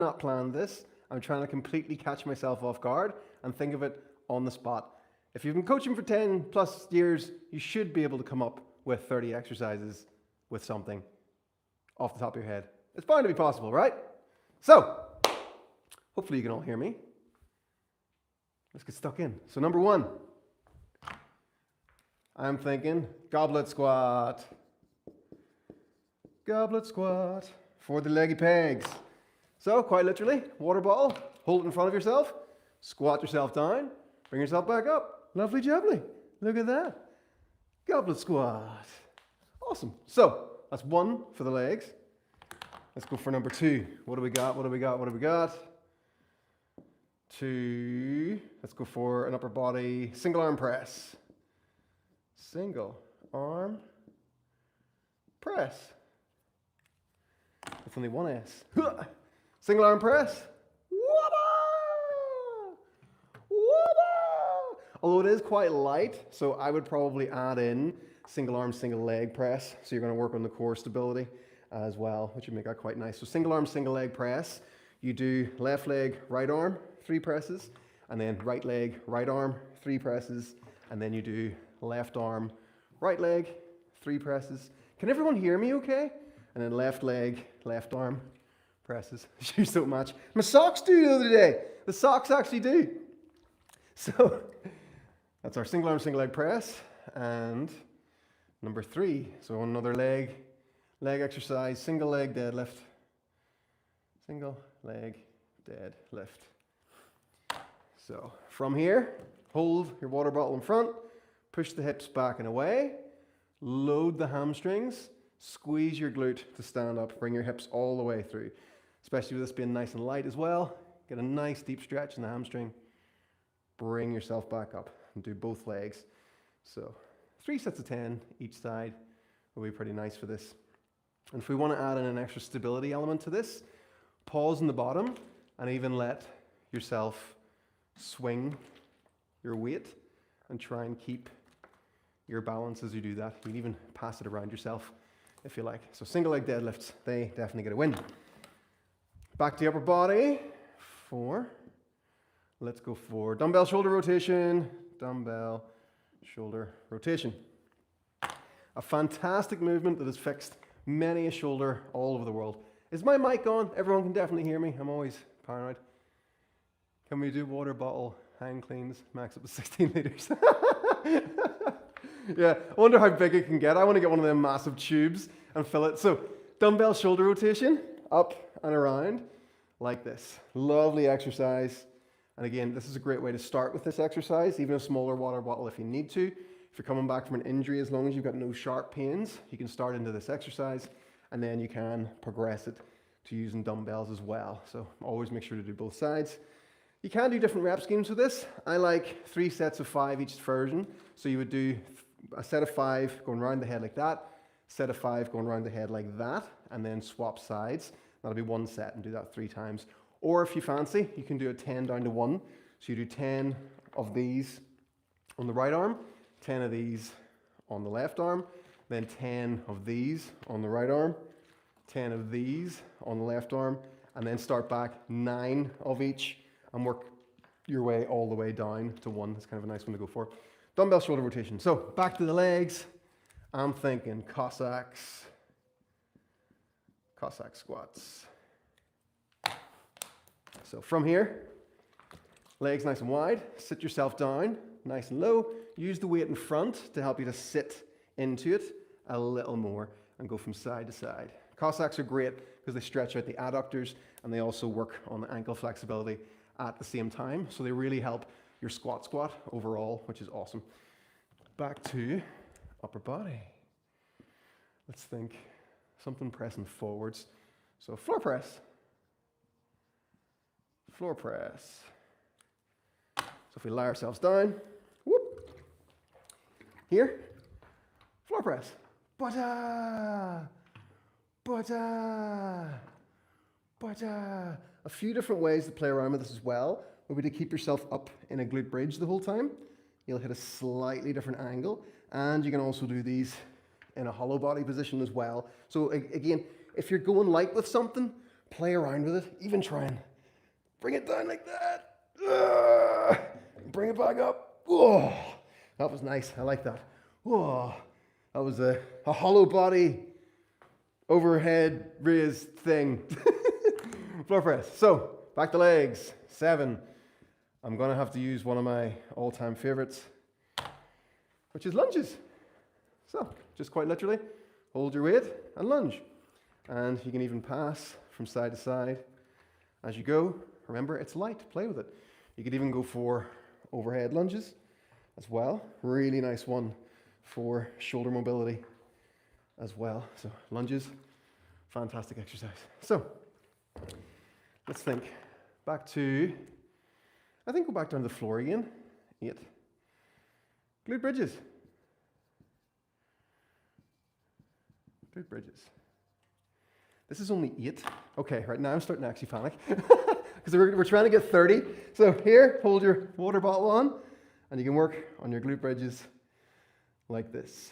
not planned this. I'm trying to completely catch myself off guard and think of it on the spot. If you've been coaching for 10 plus years, you should be able to come up with 30 exercises with something off the top of your head. It's bound to be possible, right? So, hopefully you can all hear me. Let's get stuck in. So number 1, I'm thinking goblet squat. Goblet squat for the leggy pegs. So quite literally, water bottle, hold it in front of yourself, squat yourself down, bring yourself back up. Lovely jubbly. Look at that. Goblet squat. Awesome. So that's 1 for the legs. Let's go for number 2. What do we got? What do we got? What do we got? 2. Let's go for an upper body single arm press. Single arm press. It's only 1 S. Single arm press. Although it is quite light, so I would probably add in single arm, single leg press. So you're going to work on the core stability as well, which would make that quite nice. So single arm, single leg press. You do left leg, right arm, 3 presses, and then right leg, right arm, 3 presses, and then you do left arm, right leg, 3 presses. Can everyone hear me okay? And then left leg, left arm, presses. Shoes don't match. My socks do the other day. The socks actually do. So that's our single arm, single leg press. And number 3, so another leg exercise, single leg deadlift. Single leg deadlift. So from here, hold your water bottle in front, push the hips back and away, load the hamstrings, squeeze your glute to stand up, bring your hips all the way through. Especially with this being nice and light as well. Get a nice deep stretch in the hamstring. Bring yourself back up and do both legs. So 3 sets of 10 each side will be pretty nice for this. And if we want to add in an extra stability element to this, pause in the bottom and even let yourself swing your weight and try and keep your balance as you do that. You can even pass it around yourself if you like. So single leg deadlifts, they definitely get a win. Back to the upper body. 4. Let's go for dumbbell shoulder rotation. Dumbbell shoulder rotation. A fantastic movement that has fixed many a shoulder all over the world. Is my mic on? Everyone can definitely hear me. I'm always paranoid. Can we do water bottle hang cleans, max up to 16 liters? Yeah, I wonder how big it can get. I want to get one of them massive tubes and fill it. So dumbbell shoulder rotation, up and around like this. Lovely exercise. And again, this is a great way to start with this exercise, even a smaller water bottle if you need to. If you're coming back from an injury, as long as you've got no sharp pains, you can start into this exercise and then you can progress it to using dumbbells as well. So always make sure to do both sides. You can do different rep schemes with this. I like 3 sets of 5 each version. So you would do a set of 5 going around the head like that, set of 5 going around the head like that, and then swap sides. That'll be 1 set and do that 3 times. Or if you fancy, you can do a 10 down to 1. So you do 10 of these on the right arm, 10 of these on the left arm, then 10 of these on the right arm, 10 of these on the left arm, and then start back 9 of each and work your way all the way down to 1. That's kind of a nice one to go for. Dumbbell shoulder rotation. So back to the legs. I'm thinking Cossacks squats. So from here, legs nice and wide, sit yourself down, nice and low. Use the weight in front to help you to sit into it a little more and go from side to side. Cossacks are great because they stretch out the adductors and they also work on the ankle flexibility at the same time. So they really help your squat overall, which is awesome. Back to upper body. Let's think something pressing forwards. So floor press. Floor press. So if we lie ourselves down, whoop, here, floor press. A few different ways to play around with this as well would be to keep yourself up in a glute bridge the whole time. You'll hit a slightly different angle, and you can also do these in a hollow body position as well. So again, if you're going light with something, play around with it, even try and bring it down like that. Bring it back up. Whoa, that was nice. I like that. Whoa, that was a hollow body overhead raised thing. Floor press. So back to legs. 7. I'm gonna have to use one of my all-time favorites, which is lunges. So just quite literally, hold your weight and lunge. And you can even pass from side to side as you go. Remember, it's light, play with it. You could even go for overhead lunges as well. Really nice one for shoulder mobility as well. So lunges, fantastic exercise. So let's think back to, I think go back down to the floor again. 8. Glute bridges. Glute bridges. This is only 8. Okay, right now I'm starting to actually panic because we're trying to get 30. So here, hold your water bottle on and you can work on your glute bridges like this.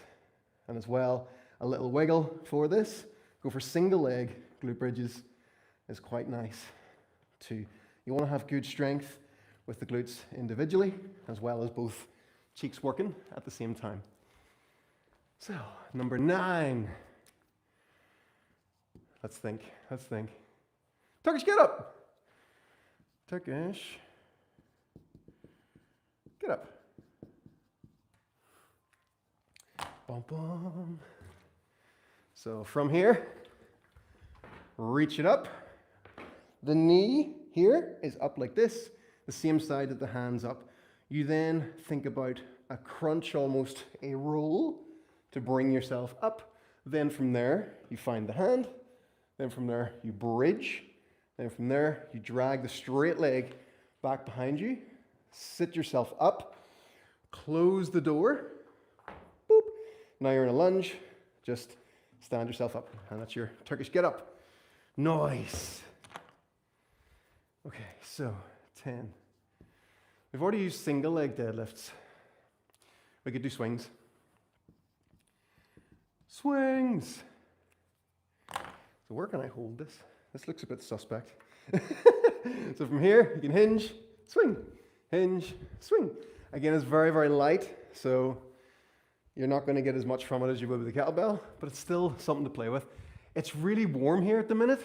And as well, a little wiggle for this. Go for single leg glute bridges is quite nice too. You want to have good strength with the glutes individually as well as both cheeks working at the same time. So, number 9. Let's think. Turkish get up. Turkish get up. Bum, bum. So from here, reach it up. The knee here is up like this, the same side that the hand's up. You then think about a crunch, almost a roll, to bring yourself up. Then from there, you find the hand. Then from there, you bridge. Then from there, you drag the straight leg back behind you. Sit yourself up. Close the door. Boop. Now you're in a lunge. Just stand yourself up. And that's your Turkish get up. Nice. Okay, so 10. We've already used single leg deadlifts. We could do swings. Swings. So where can I hold this? This looks a bit suspect. So from here, you can hinge, swing, hinge, swing. Again, it's very, very light, so you're not going to get as much from it as you would with the kettlebell, but it's still something to play with. It's really warm here at the minute,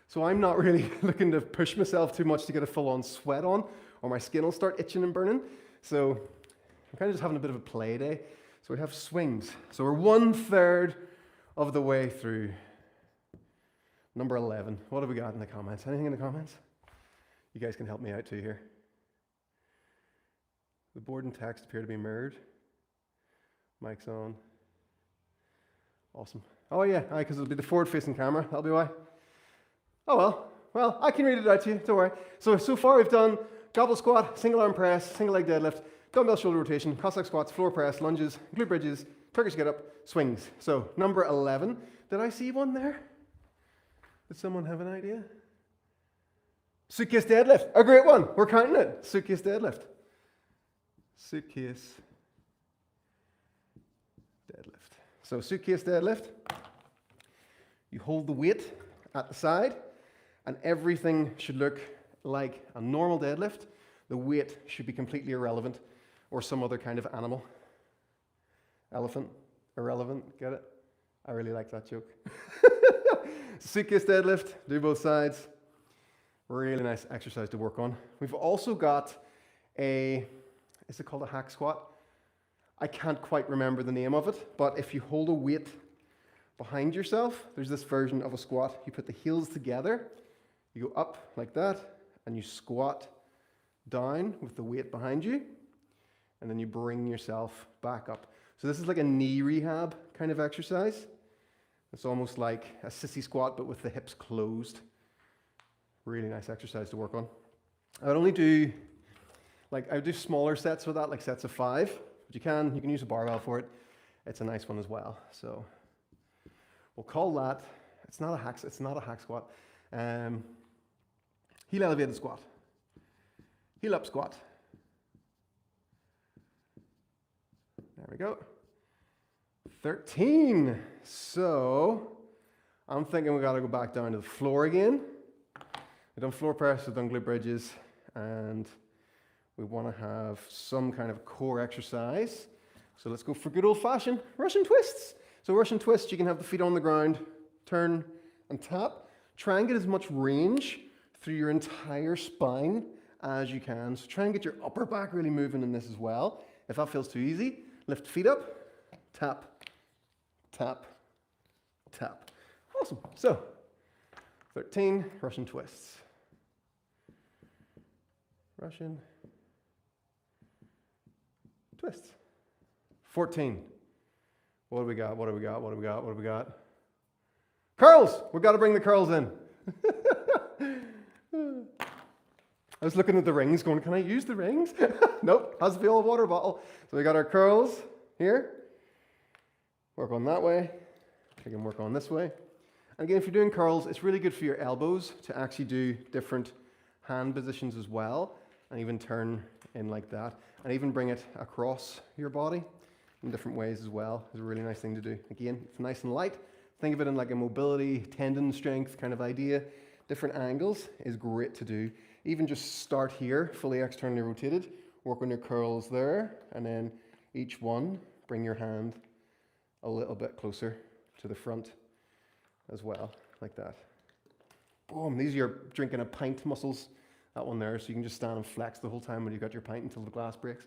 so I'm not really looking to push myself too much to get a full-on sweat on, or my skin will start itching and burning. So I'm kind of just having a bit of a play day. So we have swings. So we're 1/3 of the way through. Number 11. What have we got in the comments? Anything in the comments? You guys can help me out too here. The board and text appear to be mirrored. Mic's on. Awesome. Oh yeah, because it'll be the forward-facing camera. That'll be why. Oh well. Well, I can read it out to you. Don't worry. So far we've done goblet squat, single arm press, single leg deadlift, dumbbell shoulder rotation, Cossack squats, floor press, lunges, glute bridges, Turkish get up, swings. So number 11. Did I see one there? Did someone have an idea? Suitcase deadlift, a great one. We're counting it. Suitcase deadlift. Suitcase deadlift. So suitcase deadlift. You hold the weight at the side, and everything should look like a normal deadlift. The weight should be completely irrelevant, or some other kind of animal. Elephant, irrelevant, get it? I really like that joke. Suitcase deadlift, do both sides. Really nice exercise to work on. We've also got is it called a hack squat? I can't quite remember the name of it, but if you hold a weight behind yourself, there's this version of a squat. You put the heels together, you go up like that, and you squat down with the weight behind you, and then you bring yourself back up. So this is like a knee rehab kind of exercise. It's almost like a sissy squat, but with the hips closed. Really nice exercise to work on. I would only do, I would do smaller sets with that, like sets of 5. But you can use a barbell for it. It's a nice one as well. So we'll call that, it's not a hack squat. Heel elevated squat. Heel up squat. There we go. 13. So I'm thinking we got to go back down to the floor again. We've done floor press, we've done glute bridges, and we want to have some kind of core exercise. So let's go for good old-fashioned Russian twists. So Russian twists, you can have the feet on the ground, turn and tap. Try and get as much range through your entire spine as you can. So try and get your upper back really moving in this as well. If that feels too easy, lift feet up, tap, tap, tap. Awesome. So 13 Russian twists. Russian twists. 14. What do we got? What do we got? What do we got? What do we got? Curls! We've got to bring the curls in. I was looking at the rings going, can I use the rings? Nope, has to be a water bottle. So we got our curls here. Work on that way. We can work on this way. And again, if you're doing curls, it's really good for your elbows to actually do different hand positions as well, and even turn in like that, and even bring it across your body in different ways as well. It's a really nice thing to do. Again, it's nice and light. Think of it in like a mobility, tendon strength kind of idea. Different angles is great to do. Even just start here, fully externally rotated, work on your curls there, and then each one, bring your hand a little bit closer to the front as well, like that. Boom, these are your drinking a pint muscles, that one there, so you can just stand and flex the whole time when you've got your pint until the glass breaks.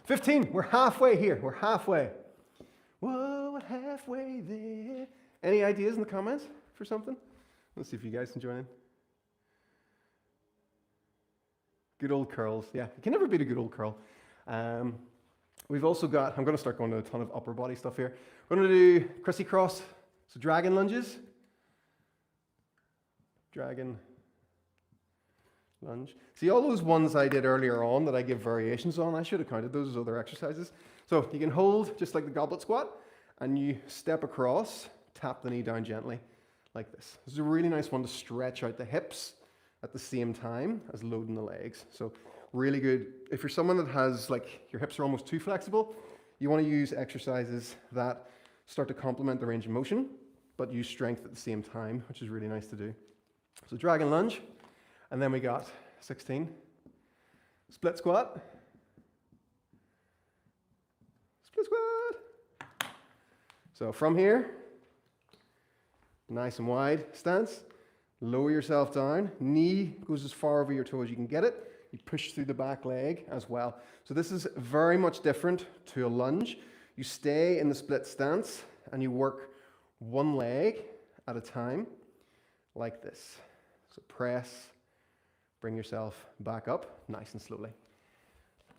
15, we're halfway here, we're halfway. Whoa, we're halfway there. Any ideas in the comments for something? Let's see if you guys can join in. Good old curls. Yeah, you can never beat a good old curl. We've also got, I'm going to start going to a ton of upper body stuff here. We're going to do crissy-cross, so dragon lunges. Dragon lunge. See all those ones I did earlier on that I give variations on, I should have counted those as other exercises. So you can hold just like the goblet squat, and you step across, tap the knee down gently, like this. This is a really nice one to stretch out the hips at the same time as loading the legs. So really good. If you're someone that has like your hips are almost too flexible, you want to use exercises that start to complement the range of motion, but use strength at the same time, which is really nice to do. So dragon lunge, and then we got 16. Split squat. Split squat. So from here, nice and wide stance. Lower yourself down. Knee goes as far over your toe as you can get it. You push through the back leg as well. So this is very much different to a lunge. You stay in the split stance and you work one leg at a time like this. So press, bring yourself back up nice and slowly.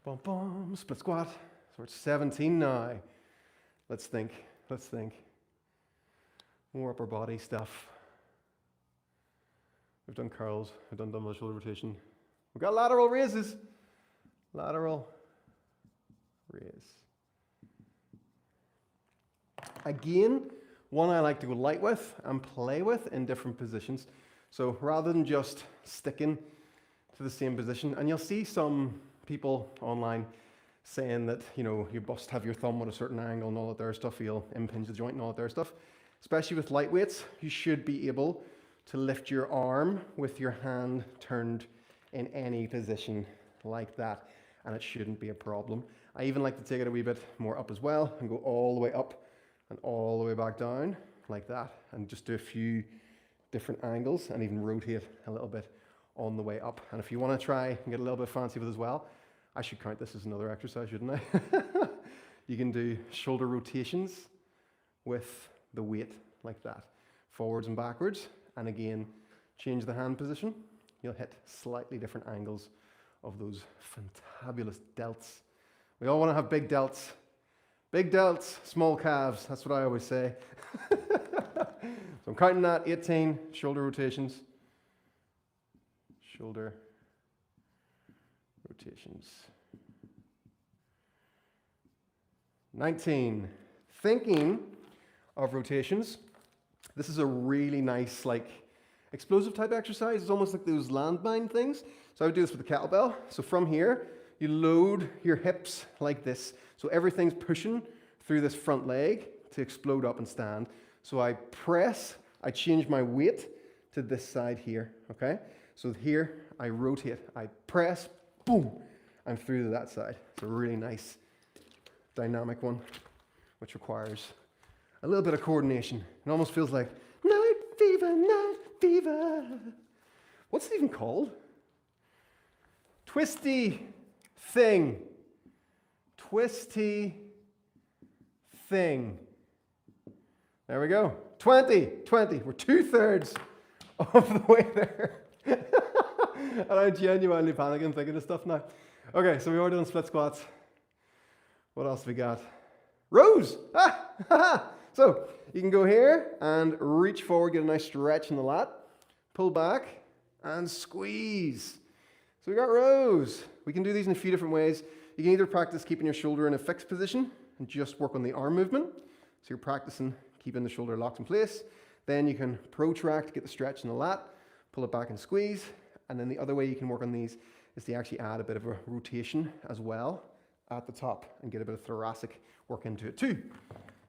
Boom, boom, split squat. So we're at 17 now. Let's think. More upper body stuff. We've done curls, we've done dumbbell shoulder rotation. We've got lateral raises. Lateral raise. Again, one I like to go light with and play with in different positions. So rather than just sticking to the same position, and you'll see some people online saying that, you know, you must have your thumb at a certain angle and all that there stuff, you'll impinge the joint and all that there stuff. Especially with light weights, you should be able to lift your arm with your hand turned in any position like that, and it shouldn't be a problem. I even like to take it a wee bit more up as well and go all the way up and all the way back down like that, and just do a few different angles and even rotate a little bit on the way up. And if you want to try and get a little bit fancy with it as well, I should count this as another exercise, shouldn't I? You can do shoulder rotations with the weight like that, forwards and backwards, and again, change the hand position. You'll hit slightly different angles of those fantabulous delts. We all want to have big delts. Big delts, small calves, that's what I always say. So I'm counting that, 18 shoulder rotations. Shoulder rotations. 19, thinking of rotations. This is a really nice, like, explosive type exercise. It's almost like those landmine things. So I would do this with the kettlebell. So from here, you load your hips like this. So everything's pushing through this front leg to explode up and stand. So I press, I change my weight to this side here, okay? So here, I rotate, I press, boom, I'm through to that side. It's a really nice dynamic one, which requires a little bit of coordination. It almost feels like night fever, night fever. What's it even called? Twisty thing. Twisty thing. There we go. 20. We're 2/3 of the way there. And I'm genuinely panicking thinking of stuff now. Okay, so we are doing split squats. What else have we got? Rows! So you can go here and reach forward, get a nice stretch in the lat, pull back, and squeeze. So we got rows. We can do these in a few different ways. You can either practice keeping your shoulder in a fixed position and just work on the arm movement. So you're practicing keeping the shoulder locked in place. Then you can protract, get the stretch in the lat, pull it back and squeeze. And then the other way you can work on these is to actually add a bit of a rotation as well at the top and get a bit of thoracic work into it too.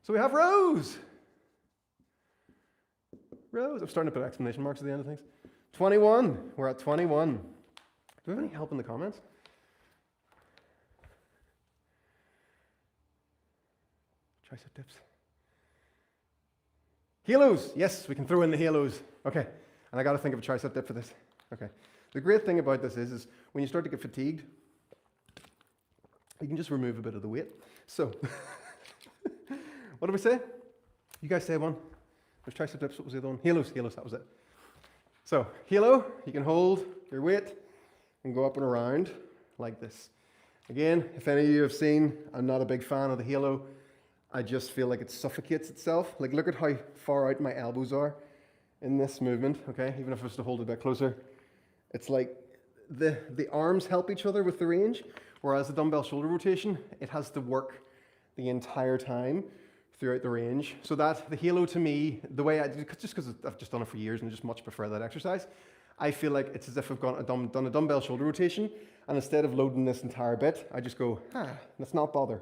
So we have rows. Rows. I'm starting to put exclamation marks at the end of things. 21. We're at 21. Do we have any help in the comments? Tricep dips. Halos. Yes, we can throw in the halos. Okay. And I got to think of a tricep dip for this. Okay. The great thing about this is when you start to get fatigued, you can just remove a bit of the weight. So, what did we say? You guys say one. There's tricep dips. What was the other one? Halos. That was it. So, halo, you can hold your weight and go up and around like this. Again, if any of you have seen, I'm not a big fan of the halo. I just feel like it suffocates itself. Like, look at how far out my elbows are in this movement, okay? Even if I was to hold it a bit closer. It's like the arms help each other with the range, whereas the dumbbell shoulder rotation, it has to work the entire time throughout the range. So that the halo to me, the way I do, just because I've just done it for years and I just much prefer that exercise, I feel like it's as if I've done a dumbbell shoulder rotation, and instead of loading this entire bit, I just go, let's not bother,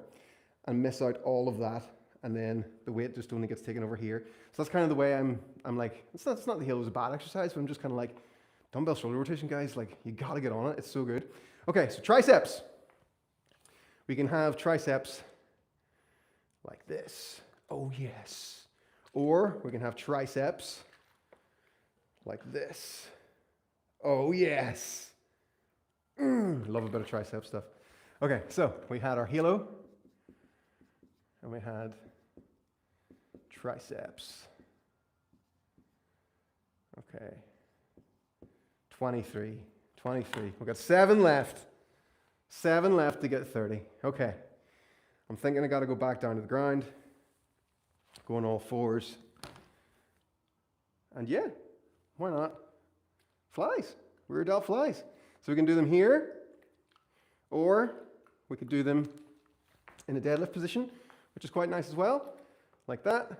and miss out all of that, and then the weight just only gets taken over here. So that's kind of the way I'm like, it's not the halo's a bad exercise, but I'm just kind of like, dumbbell shoulder rotation, guys, like, you gotta get on it, it's so good. Okay, so triceps. We can have triceps like this. Oh, yes. Or we can have triceps like this. Oh, yes. Love a bit of tricep stuff. Okay, so we had our halo, and we had triceps. Okay. 23. We've got 7 left. 7 left to get 30. Okay. I'm thinking I got to go back down to the ground. Go on all fours. And yeah, why not? Flies. Rear delt flies. So we can do them here, or we could do them in a deadlift position, which is quite nice as well. Like that.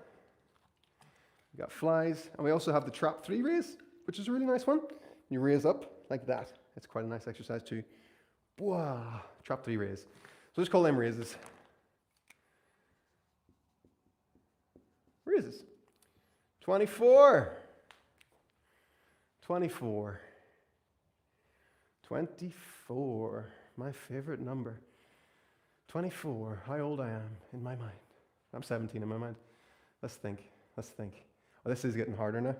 We got flies. And we also have the trap 3 raise, which is a really nice one. You raise up like that. It's quite a nice exercise too. Wow. Trap 3 raise. So let's call them raises. Raises. 24. 24. My favorite number. 24. How old I am in my mind. I'm 17 in my mind. Let's think. Oh, this is getting harder now.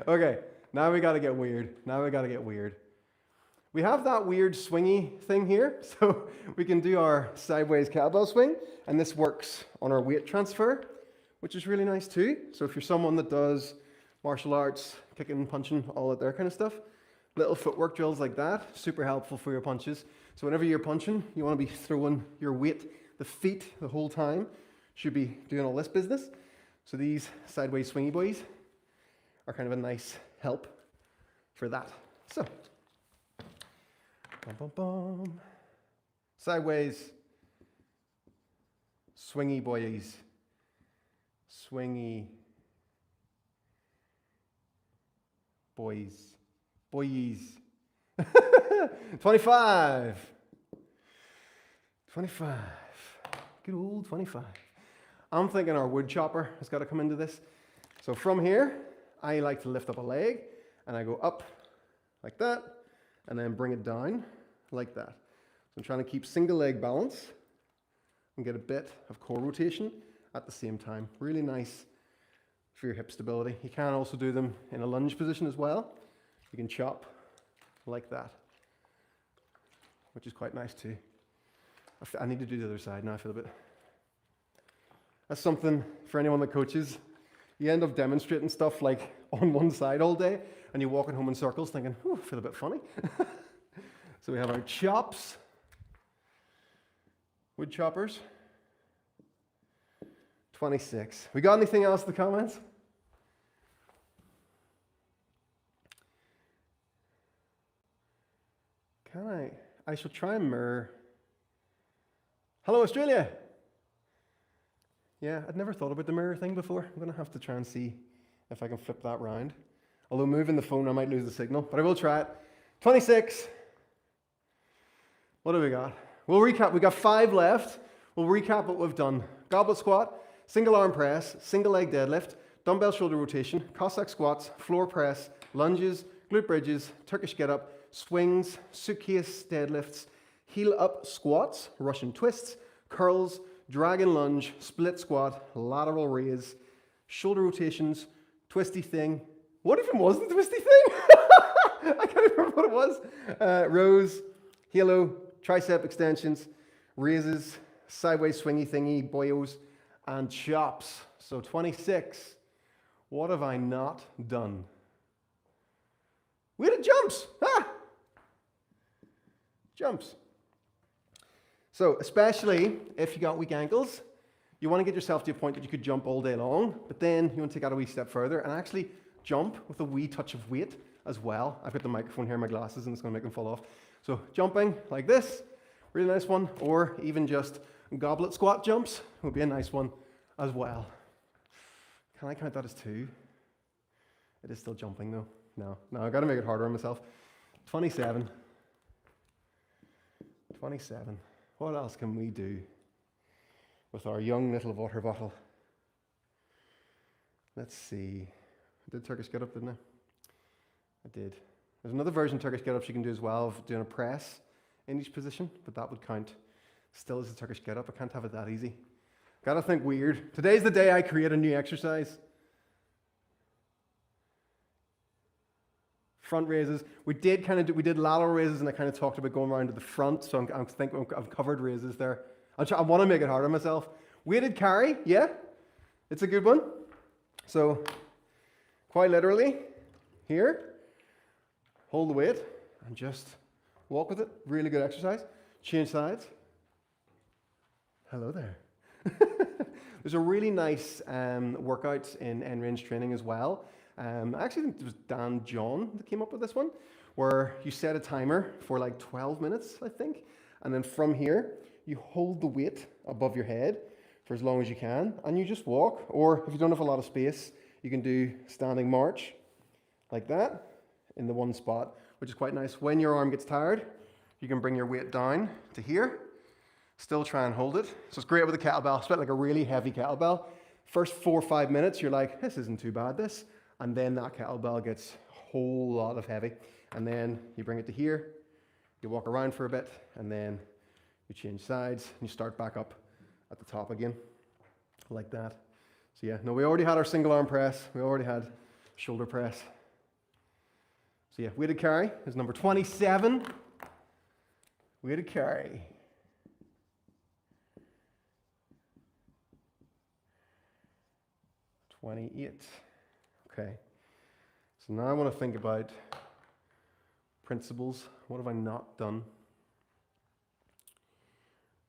Okay. Now we got to get weird. We have that weird swingy thing here. So we can do our sideways kettlebell swing. And this works on our weight transfer, which is really nice too. So if you're someone that does martial arts, kicking, punching, all that there kind of stuff, little footwork drills like that, super helpful for your punches. So whenever you're punching, you want to be throwing your weight, the feet, the whole time. Should be doing all this business. So these sideways swingy boys are kind of a nice help for that. So, bum, bum, bum. Sideways, swingy boys, swingy boys. 25. Good old 25. I'm thinking our wood chopper has got to come into this. So from here, I like to lift up a leg and I go up like that and then bring it down like that. So I'm trying to keep single leg balance and get a bit of core rotation at the same time. Really nice for your hip stability. You can also do them in a lunge position as well. You can chop like that, which is quite nice too. I need to do the other side now. I feel a bit. That's something for anyone that coaches. You end up demonstrating stuff like on one side all day and you're walking home in circles thinking, oh, I feel a bit funny. So we have our chops, wood choppers, 26. We got anything else in the comments? I shall try and mirror. Hello, Australia. Yeah, I'd never thought about the mirror thing before. I'm going to have to try and see if I can flip that round. Although moving the phone, I might lose the signal, but I will try it. 26. What do we got? We'll recap. We got 5 left. We'll recap what we've done. Goblet squat, single arm press, single leg deadlift, dumbbell shoulder rotation, Cossack squats, floor press, lunges, glute bridges, Turkish get up, swings, suitcase deadlifts, heel up squats, Russian twists, curls, dragon lunge, split squat, lateral raise, shoulder rotations, twisty thing. What even was the twisty thing? I can't remember what it was. Rows, halo, tricep extensions, raises, sideways swingy thingy, boyos, and chops. So 26. What have I not done? Weighted jumps. Jumps. So especially if you got weak ankles, you want to get yourself to a point that you could jump all day long, but then you want to take that a wee step further and actually jump with a wee touch of weight as well. I've got the microphone here in my glasses and it's going to make them fall off. So jumping like this, really nice one, or even just goblet squat jumps would be a nice one as well. Can I count that as 2? It is still jumping though. No, I've got to make it harder on myself. 27. 27. What else can we do with our young little water bottle? Let's see. I did Turkish get up, didn't I? I did. There's another version of Turkish get ups you can do as well of doing a press in each position, but that would count still as a Turkish get up. I can't have it that easy. Gotta think weird. Today's the day I create a new exercise. Front raises. We did lateral raises, and I kind of talked about going around to the front. So I think I've covered raises there. I want to make it hard on myself. Weighted carry, yeah, it's a good one. So quite literally, here, hold the weight and just walk with it. Really good exercise. Change sides. Hello there. There's a really nice workout in end range training as well. I actually think it was Dan John that came up with this one, where you set a timer for like 12 minutes, I think, and then from here, you hold the weight above your head for as long as you can, and you just walk, or if you don't have a lot of space, you can do standing march, like that, in the one spot, which is quite nice. When your arm gets tired, you can bring your weight down to here, still try and hold it. So it's great with a kettlebell, especially like a really heavy kettlebell. First 4 or 5 minutes, you're like, this isn't too bad, this. And then that kettlebell gets a whole lot of heavy. And then you bring it to here, you walk around for a bit, and then you change sides, and you start back up at the top again, like that. So yeah, no, we already had our single arm press. We already had shoulder press. So yeah, weighted carry is number 27. Weighted carry. Okay, so now I want to think about principles. What have I not done?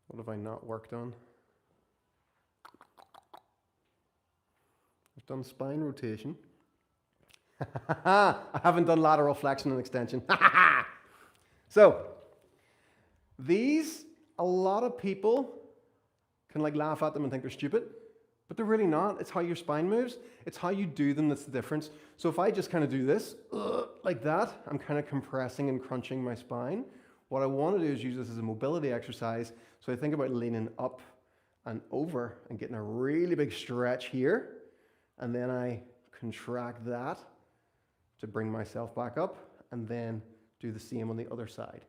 What have I not worked on? I've done spine rotation. I haven't done lateral flexion and extension. So, these, a lot of people can like laugh at them and think they're stupid. But they're really not. It's how your spine moves. It's how you do them that's the difference. So if I just kind of do this, like that, I'm kind of compressing and crunching my spine. What I want to do is use this as a mobility exercise. So I think about leaning up and over and getting a really big stretch here. And then I contract that to bring myself back up, and then do the same on the other side.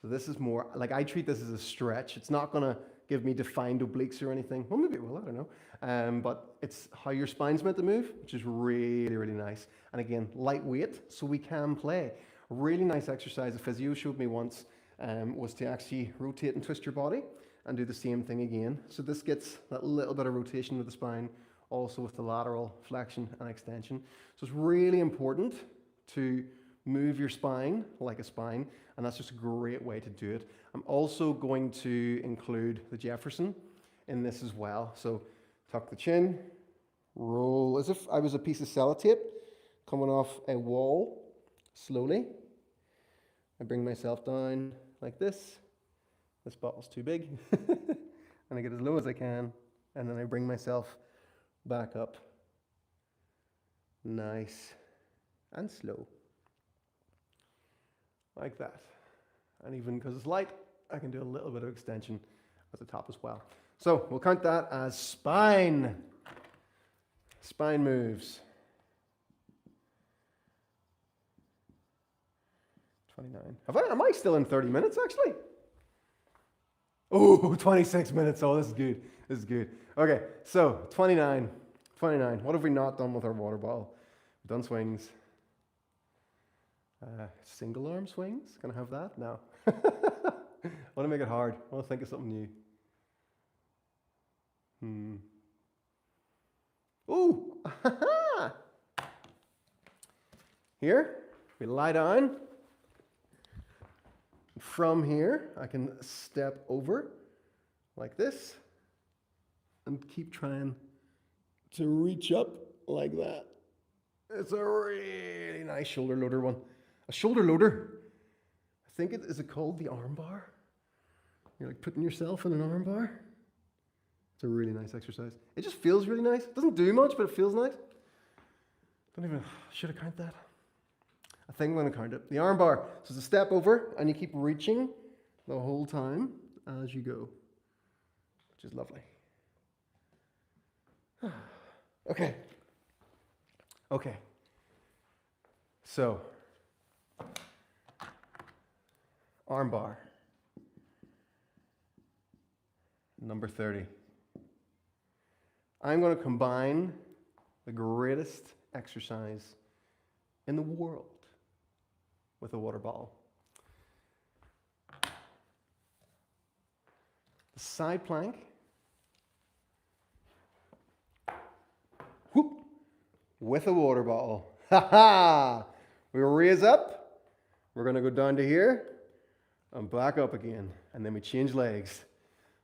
So this is more, like I treat this as a stretch. It's not gonna give me defined obliques or anything. Well, maybe it will, I don't know. But it's how your spine's meant to move, which is really, really nice. And again, lightweight, so we can play. A really nice exercise a physio showed me once was to actually rotate and twist your body and do the same thing again. So this gets that little bit of rotation with the spine, also with the lateral flexion and extension. So it's really important to move your spine like a spine, and that's just a great way to do it. I'm also going to include the Jefferson in this as well. So tuck the chin, roll as if I was a piece of sellotape coming off a wall slowly. I bring myself down like this. This bottle's too big. And I get as low as I can, and then I bring myself back up. Nice and slow. Like that. And even because it's light, I can do a little bit of extension at the top as well. So we'll count that as spine. Spine moves. 29. Am I still in 30 minutes actually? Oh, 26 minutes. Oh, this is good. This is good. Okay, so 29. 29. What have we not done with our water bottle? We've done swings. Single arm swings. Can I have that? No. I want to make it hard. I want to think of something new. Ooh. Here, we lie down. From here, I can step over like this and keep trying to reach up like that. It's a really nice shoulder loader one. A shoulder loader. I think is it called the arm bar? You're like putting yourself in an arm bar. It's a really nice exercise. It just feels really nice. It doesn't do much, but it feels nice. Should I count that? I think I'm going to count it. The arm bar. So it's a step over, and you keep reaching the whole time as you go, which is lovely. Okay. Okay. So, arm bar. Number 30. I'm going to combine the greatest exercise in the world with a water bottle. The side plank. Whoop, with a water bottle. Ha ha! We raise up. We're going to go down to here and back up again. And then we change legs.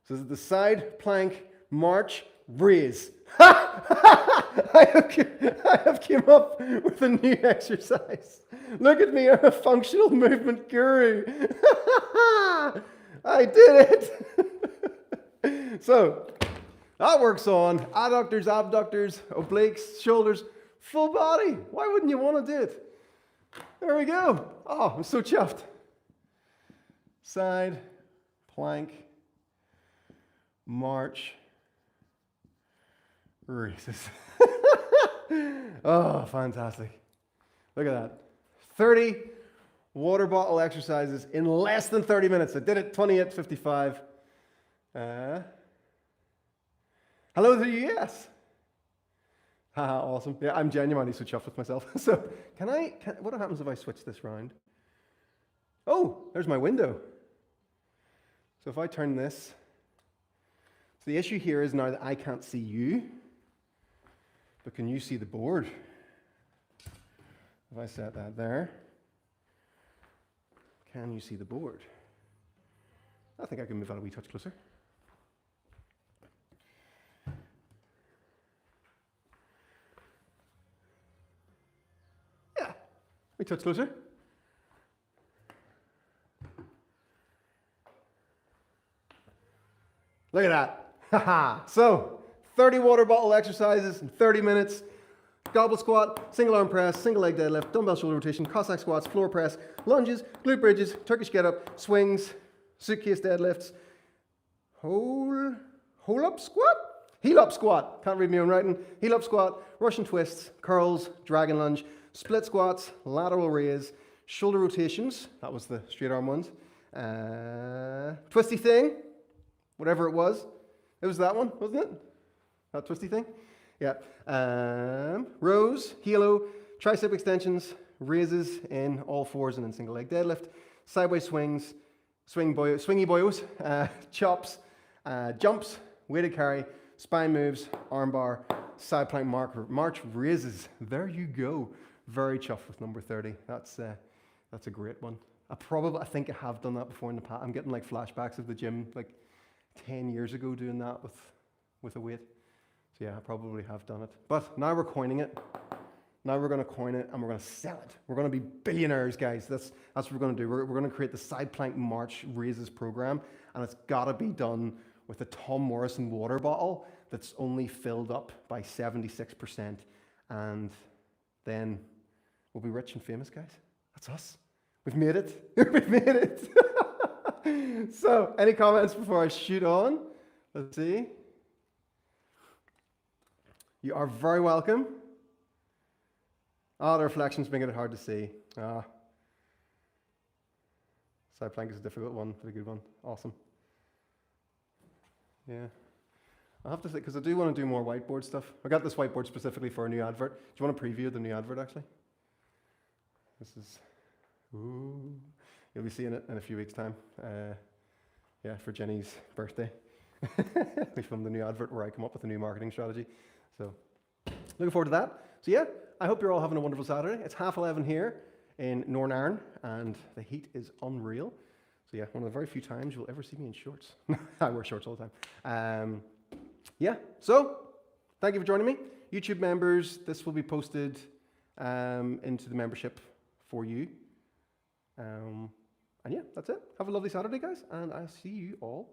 So this is the side plank, march, raise. I have came up with a new exercise. Look at me, I'm a functional movement guru. I did it. So that works on adductors, abductors, obliques, shoulders, full body. Why wouldn't you want to do it? There we go. Oh, I'm so chuffed. Side, plank, march, raises. Oh, fantastic. Look at that. 30 water bottle exercises in less than 30 minutes. I did it 28:55. Hello to the US. Haha, awesome. Yeah, I'm genuinely so chuffed with myself. So, what happens if I switch this round? Oh, there's my window. So if I turn this, so the issue here is now that I can't see you, but can you see the board? If I set that there, can you see the board? I think I can move that a wee touch closer. Yeah, a wee touch closer. Look at that. Haha. So, 30 water bottle exercises in 30 minutes. Goblet squat, single arm press, single leg deadlift, dumbbell shoulder rotation, Cossack squats, floor press, lunges, glute bridges, Turkish get up, swings, suitcase deadlifts, hole up squat, heel up squat. Can't read my own writing. Heel up squat, Russian twists, curls, dragon lunge, split squats, lateral raise, shoulder rotations. That was the straight arm ones. Twisty thing, whatever it was. It was that one, wasn't it? That twisty thing? Yeah. Rows, halo, tricep extensions, raises in all fours and in single leg deadlift, sideways swings, swingy boyos, chops, jumps, weighted carry, spine moves, armbar, side plank march raises. There you go. Very chuffed with number 30. That's a great one. I think I have done that before in the past. I'm getting like flashbacks of the gym like 10 years ago doing that with a weight. So yeah, I probably have done it. But now we're coining it. Now we're going to coin it and we're going to sell it. We're going to be billionaires, guys. That's what we're going to do. We're going to create the side plank march raises program, and it's got to be done with a Tom Morrison water bottle that's only filled up by 76%, and then we'll be rich and famous, guys. That's us. We've made it. We've made it. So, any comments before I shoot on? Let's see. You are very welcome. The reflections making it hard to see. Side plank is a difficult one, but a good one. Awesome. Yeah. I'll have to say, because I do want to do more whiteboard stuff. I got this whiteboard specifically for a new advert. Do you want to preview the new advert, actually? This is, ooh. You'll be seeing it in a few weeks' time. Yeah, for Jenny's birthday. We filmed the new advert where I come up with a new marketing strategy. So, looking forward to that. So yeah, I hope you're all having a wonderful Saturday. It's 11:30 here in Northern Ireland, and the heat is unreal. So yeah, one of the very few times you'll ever see me in shorts. I wear shorts all the time. Yeah, so thank you for joining me. YouTube members, this will be posted into the membership for you. And yeah, that's it. Have a lovely Saturday, guys, and I'll see you all